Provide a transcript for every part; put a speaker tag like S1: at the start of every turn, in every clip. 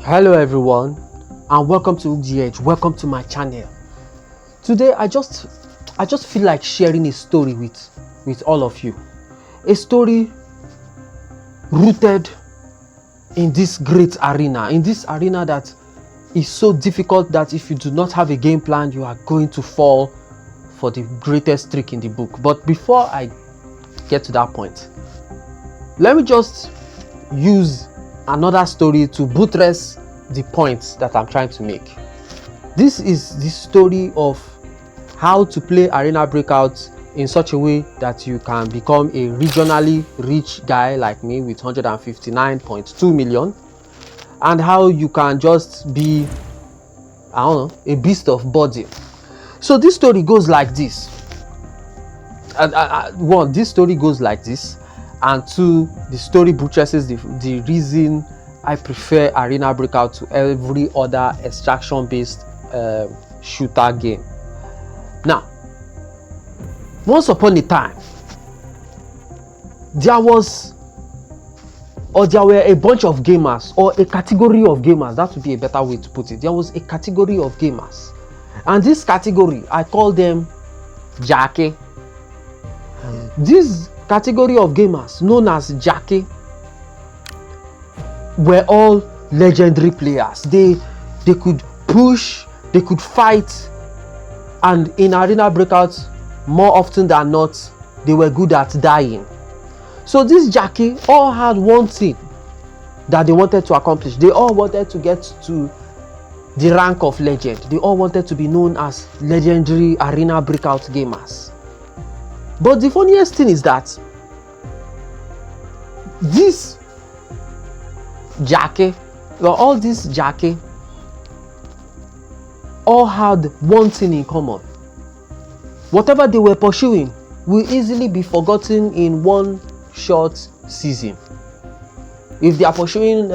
S1: Hello everyone and welcome to UGH. Welcome to my channel. Today I just feel like sharing a story with all of you. A story rooted in this great arena, that is so difficult that if you do not have a game plan, you are going to fall for the greatest trick in the book. But before I get to that point, let me just use another story to buttress the points that I'm trying to make. This is the story of how to play Arena Breakout in such a way that you can become a regionally rich guy like me with 159.2 million, and how you can just be, I don't know, a beast of body. So this story goes like this. One, this story goes like this, and two, the story buttresses the reason I prefer Arena Breakout to every other extraction-based shooter game. Now, once upon a time, there were a bunch of gamers, or a category of gamers. That would be a better way to put it. There was a category of gamers, and this category, I call them Jackie. This category of gamers, known as Jackie, were all legendary players. They could push, they could fight, and in Arena Breakout, more often than not, they were good at dying. So these Jackie all had one thing that they wanted to accomplish. They all wanted to get to the rank of legend. They all wanted to be known as legendary Arena Breakout gamers. But the funniest thing is that this Jackie, all these Jackie, all had one thing in common. Whatever they were pursuing will easily be forgotten in one short season. If they are pursuing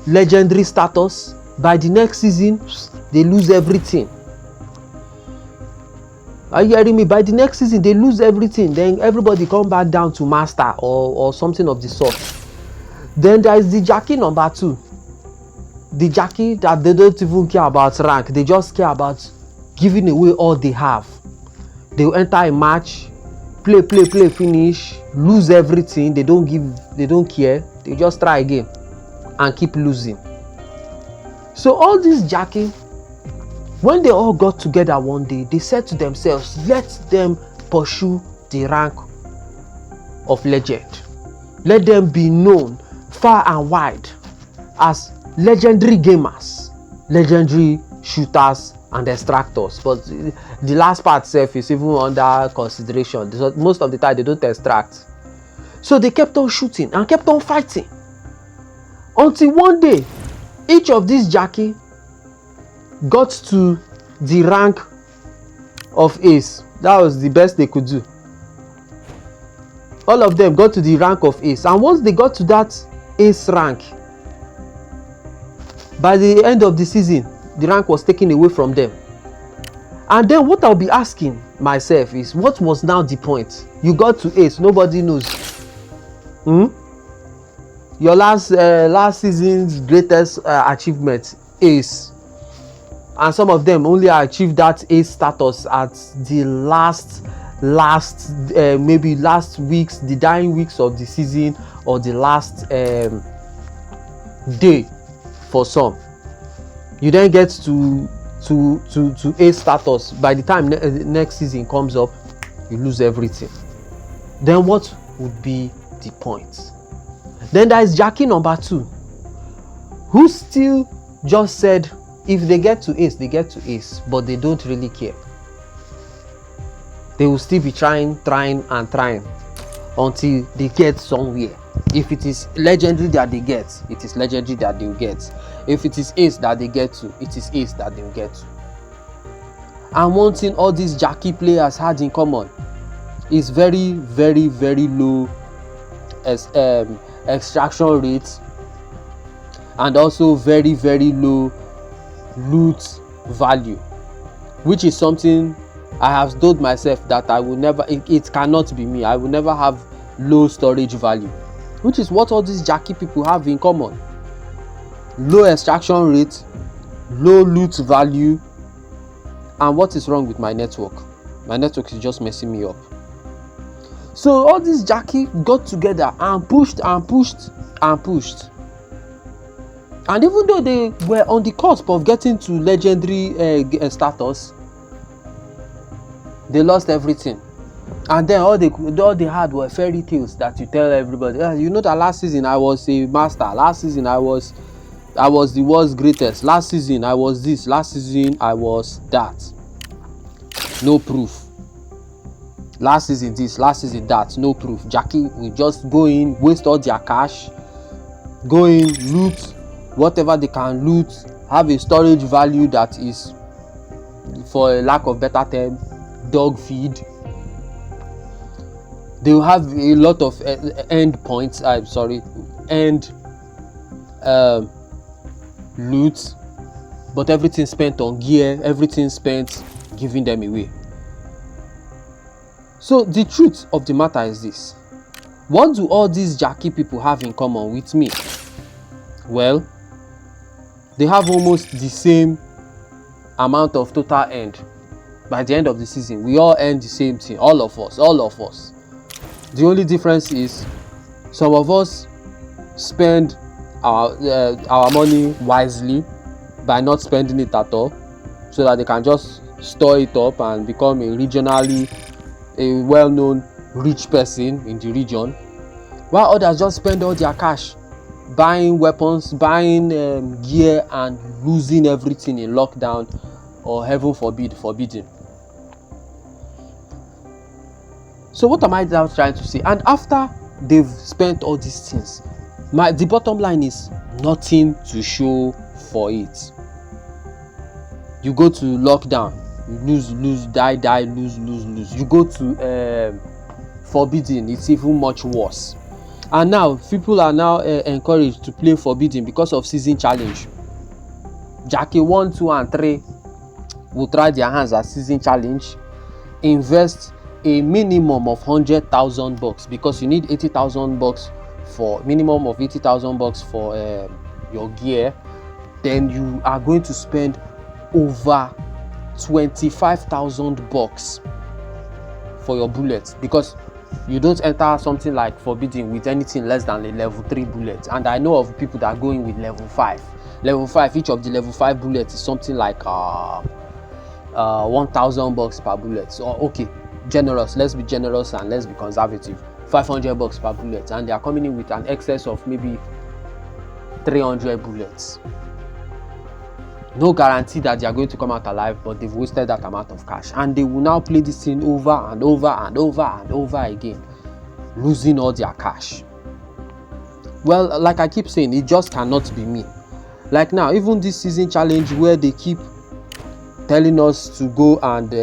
S1: legendary status, by the next season they lose everything. Are you hearing me? By the next season they lose everything. Then everybody come back down to master or something of the sort. Then there is the Jackie number 2. The Jackie that they don't even care about rank. They just care about giving away all they have. They will enter a match, play, finish, lose everything. They don't care. They just try again and keep losing. So all these Jackie, when they all got together one day, they said to themselves, let them pursue the rank of legend. Let them be known far and wide as legendary gamers, legendary shooters and extractors. But the last part itself is even under consideration. Most of the time they don't extract. So they kept on shooting and kept on fighting until one day each of these Jackie got to the rank of ace. That was the best they could do. All of them got to the rank of ace, and once they got to that ace rank, by the end of the season the rank was taken away from them. And then what I'll be asking myself is, what was now the point? You got to ace, nobody knows. Your last season's greatest achievement, ace, and some of them only achieved that ace status at the maybe last weeks, the dying weeks of the season, or the last day for some. You then get to ace status. By the time next season comes up, you lose everything. Then what would be the point? Then there is Jackie number 2, who still just said if they get to ace, they get to ace, but they don't really care. They will still be trying until they get somewhere. If it is legendary that they get, it is legendary that they will get. If it is ace that they get to, it is ace that they will get to. And one thing all these Jackie players had in common is very, very, very low extraction rates, and also very, very low loot value, which is something I have told myself that I will never, it cannot be me. I will never have low storage value, which is what all these Jackie people have in common. low extraction rate, low loot value. And what is wrong with my network? My network is just messing me up. So all these Jackie got together and pushed and pushed and pushed. And even though they were on the cusp of getting to legendary status, they lost everything. And then all they had were fairy tales that you tell everybody. You know that last season I was a master. Last season I was the world's greatest. Last season I was this. Last season I was that. No proof. Last season this. Last season that. No proof. Jackie will just go in, waste all their cash, go in, loot whatever they can loot, have a storage value that is, for a lack of better term, dog feed. They will have a lot of end points. End loot, but everything spent on gear, everything spent giving them away. So the truth of the matter is this: what do all these Jackie people have in common with me? Well, they have almost the same amount of total end. By the end of the season, we all earn the same thing. All of us. The only difference is some of us spend our money wisely by not spending it at all, so that they can just store it up and become a well-known rich person in the region, while others just spend all their cash buying weapons, buying gear, and losing everything in lockdown, or heaven forbid, forbidden. So what am I now trying to say? And after they've spent all these things, the bottom line is nothing to show for it. You go to lockdown, you lose, die, lose. You go to forbidden, it's even much worse. And now people are now encouraged to play forbidden because of season challenge. Jackie 1, 2, and 3 will try their hands at season challenge, invest a minimum of $100,000, because you need $80,000 for minimum of $80,000 for your gear. Then you are going to spend over $25,000 for your bullets, because you don't enter something like forbidden with anything less than a level 3 bullet. And I know of people that are going with level 5. Each of the level 5 bullets is something like $1,000 per bullet. So okay, generous, let's be generous and let's be conservative, $500 per bullet, and they are coming in with an excess of maybe 300 bullets. No guarantee that they are going to come out alive, but they've wasted that amount of cash, and they will now play this thing over and over and over and over again, losing all their cash. Well, like I keep saying, it just cannot be me. Like now, even this season challenge where they keep telling us to go and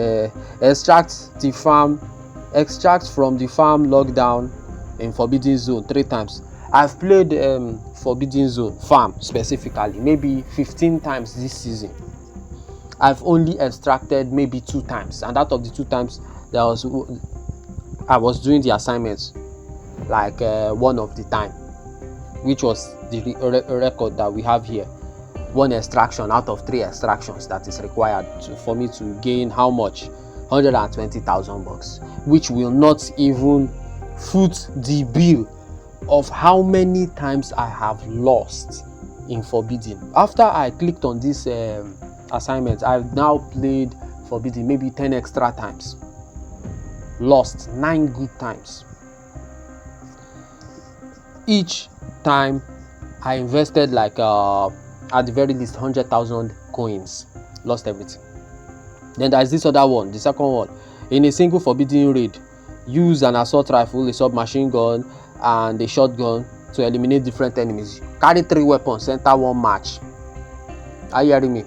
S1: extract from the farm lockdown in Forbidden Zone 3 times. I've played Forbidden Zone farm specifically maybe 15 times this season. I've only extracted maybe 2 times, and out of the 2 times I was doing the assignments like one of the time, which was the record that we have here. 1 extraction out of 3 extractions that is required for me to gain how much? $120,000, which will not even foot the bill of how many times I have lost in Forbidden. After I clicked on this assignment, I've now played Forbidden maybe 10 extra times, lost 9 good times. Each time I invested like at the very least 100,000 coins, lost everything. Then there's this other one, the second one. In a single Forbidden raid, use an assault rifle, a submachine gun, and a shotgun to eliminate different enemies. Carry 3 weapons, enter 1 match. Are you hearing me?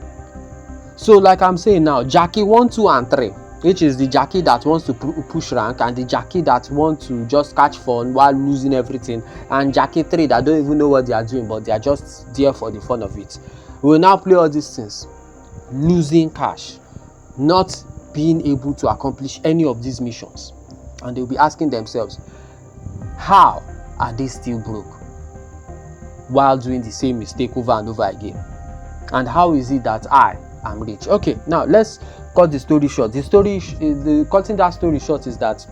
S1: So like I'm saying now, Jackie 1, 2, and 3, which is the Jackie that wants to push rank, and the Jackie that wants to just catch fun while losing everything, and Jackie 3 that don't even know what they are doing, but they are just there for the fun of it. We will now play all these things, losing cash, not being able to accomplish any of these missions, and they'll be asking themselves, how are they still broke? while doing the same mistake over and over again. And how is it that I am rich? Okay, now let's cut the story short. Cutting that story short is that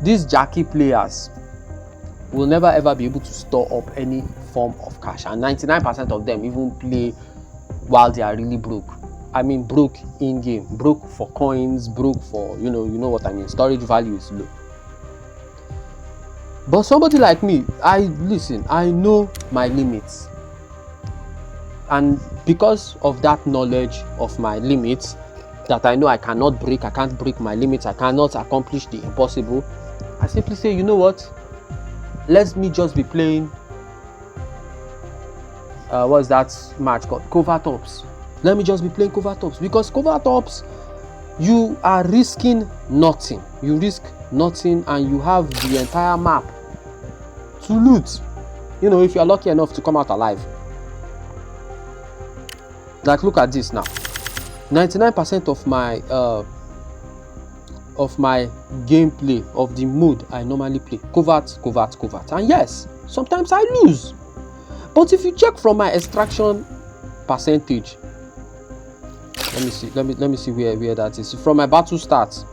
S1: these Jackie players will never ever be able to store up any form of cash, and 99% of them even play while they are really broke. I mean broke in game, broke for coins, broke for you know what I mean. Storage value is low. But somebody like me, I know my limits, and because of that knowledge of my limits, that I know I can't break my limits, I cannot accomplish the impossible, I simply say, you know what, let me just be playing what's that match called, cover tops. Let me just be playing cover tops, because cover tops, you are risking nothing. You risk nothing and you have the entire map to loot, if you are lucky enough to come out alive. Like, look at this now. 99% of my gameplay, of the mode I normally play, covert. And yes, sometimes I lose. But if you check from my extraction percentage, let me see where that is. From my battle stats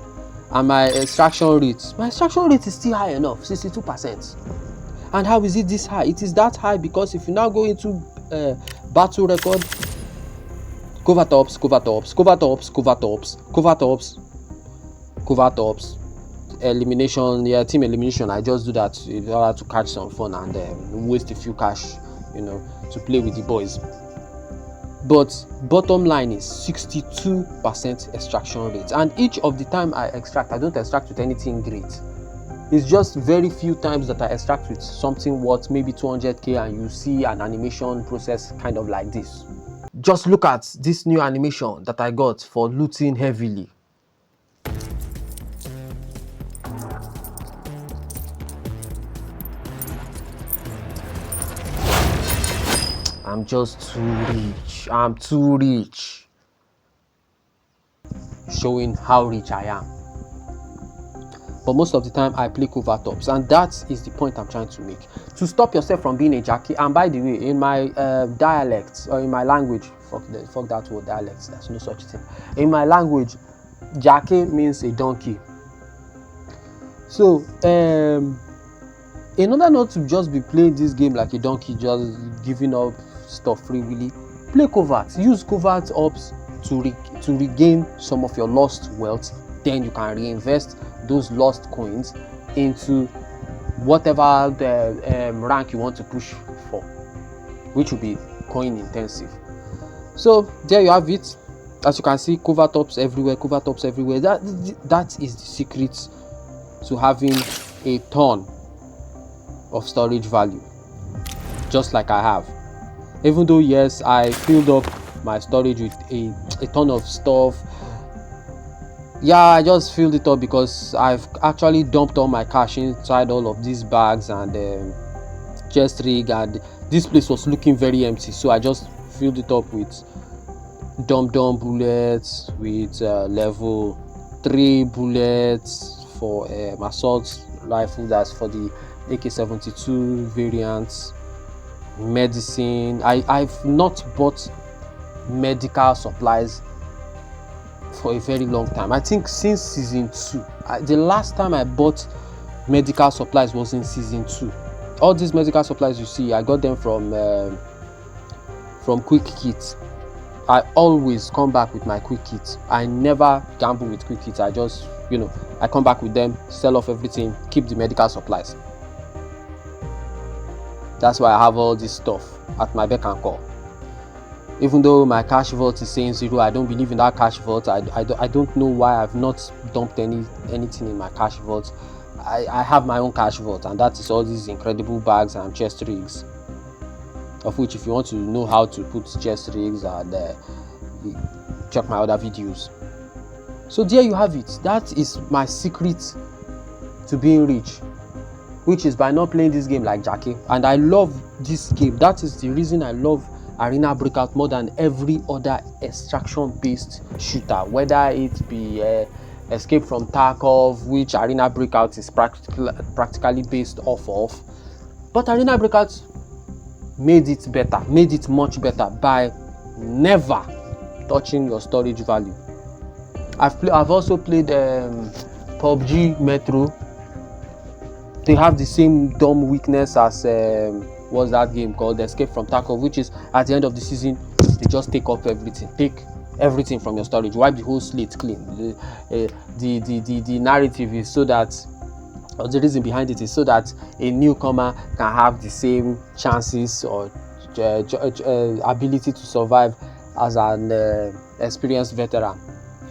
S1: and my extraction rate is still high enough, 62%. And how is it this high? It is that high because if you now go into battle record, cover tops, elimination, team elimination, I just do that in order to catch some fun and waste a few cash, to play with the boys. But bottom line is 62% extraction rate, and each of the time I extract, I don't extract with anything great. It's just very few times that I extract with something worth maybe 200k, and you see an animation process kind of like this. Just look at this new animation that I got for looting heavily. I'm just too rich. Showing how rich I am. But most of the time I play cover tops, and that is the point I'm trying to make. To stop yourself from being a Jackie. And by the way, in my dialect, or in my language, fuck that word dialect, there's no such thing. In my language, Jackie means a donkey. So in order not to just be playing this game like a donkey, just giving up stuff free willy, play covert. Use covert ops to regain some of your lost wealth. Then you can reinvest those lost coins into whatever the rank you want to push for, which will be coin intensive. So there you have it. As you can see, cover tops everywhere. That is the secret to having a ton of storage value, just like I have. Even though yes, I filled up my storage with a ton of stuff. Yeah, I just filled it up because I've actually dumped all my cash inside all of these bags and chest rig, and this place was looking very empty, so I just filled it up with dump bullets, with level 3 bullets for assault rifle, that's for the AK-72 variants, medicine. I've not bought medical supplies for a very long time. I think since season 2. The last time I bought medical supplies was in season 2. All these medical supplies you see, I got them from Quick Kit. I always come back with my Quick Kit. I never gamble with Quick Kit. I just, I come back with them, sell off everything, keep the medical supplies. That's why I have all this stuff at my beck and call. Even though my cash vault is saying 0, I don't believe in that cash vault. I don't know why I've not dumped anything in my cash vault. I have my own cash vault, and that is all these incredible bags and chest rigs, of which if you want to know how to put chest rigs, and check my other videos. So there you have it. That is my secret to being rich, which is by not playing this game like Jackie. And I love this game. That is the reason I love Arena Breakout more than every other extraction based shooter, whether it be Escape from Tarkov, which Arena Breakout is practically based off of. But Arena Breakout made it better, made it much better by never touching your storage value. I've also played PUBG Metro. They have the same dumb weakness as what's that game called, Escape from Tarkov, which is at the end of the season they just take everything from your storage, wipe the whole slate clean. The narrative is so that, or the reason behind it is so that a newcomer can have the same chances or ability to survive as an experienced veteran,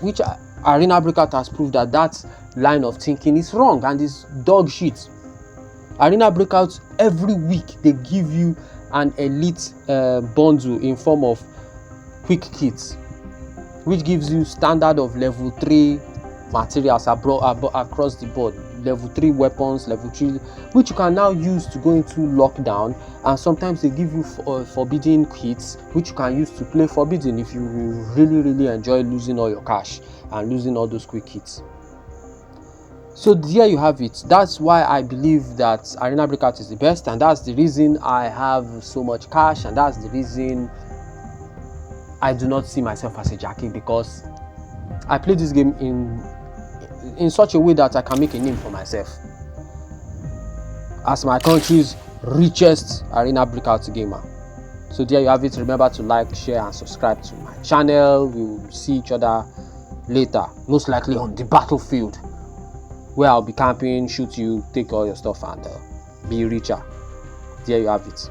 S1: which Arena Breakout has proved that line of thinking is wrong and is dog shit. Arena Breakout, every week they give you an elite bundle in form of quick kits, which gives you standard of level 3 materials across the board, level 3 weapons, level 3, which you can now use to go into lockdown. And sometimes they give you forbidden kits, which you can use to play forbidden if you really enjoy losing all your cash and losing all those quick kits. So there you have it. That's why I believe that Arena Breakout is the best, and that's the reason I have so much cash, and that's the reason I do not see myself as a jackie, because I play this game in such a way that I can make a name for myself as my country's richest Arena Breakout gamer. So there you have it. Remember to like, share and subscribe to my channel. We will see each other later, most likely on the battlefield, where I'll be camping, shoot you, take all your stuff and be richer. There you have it.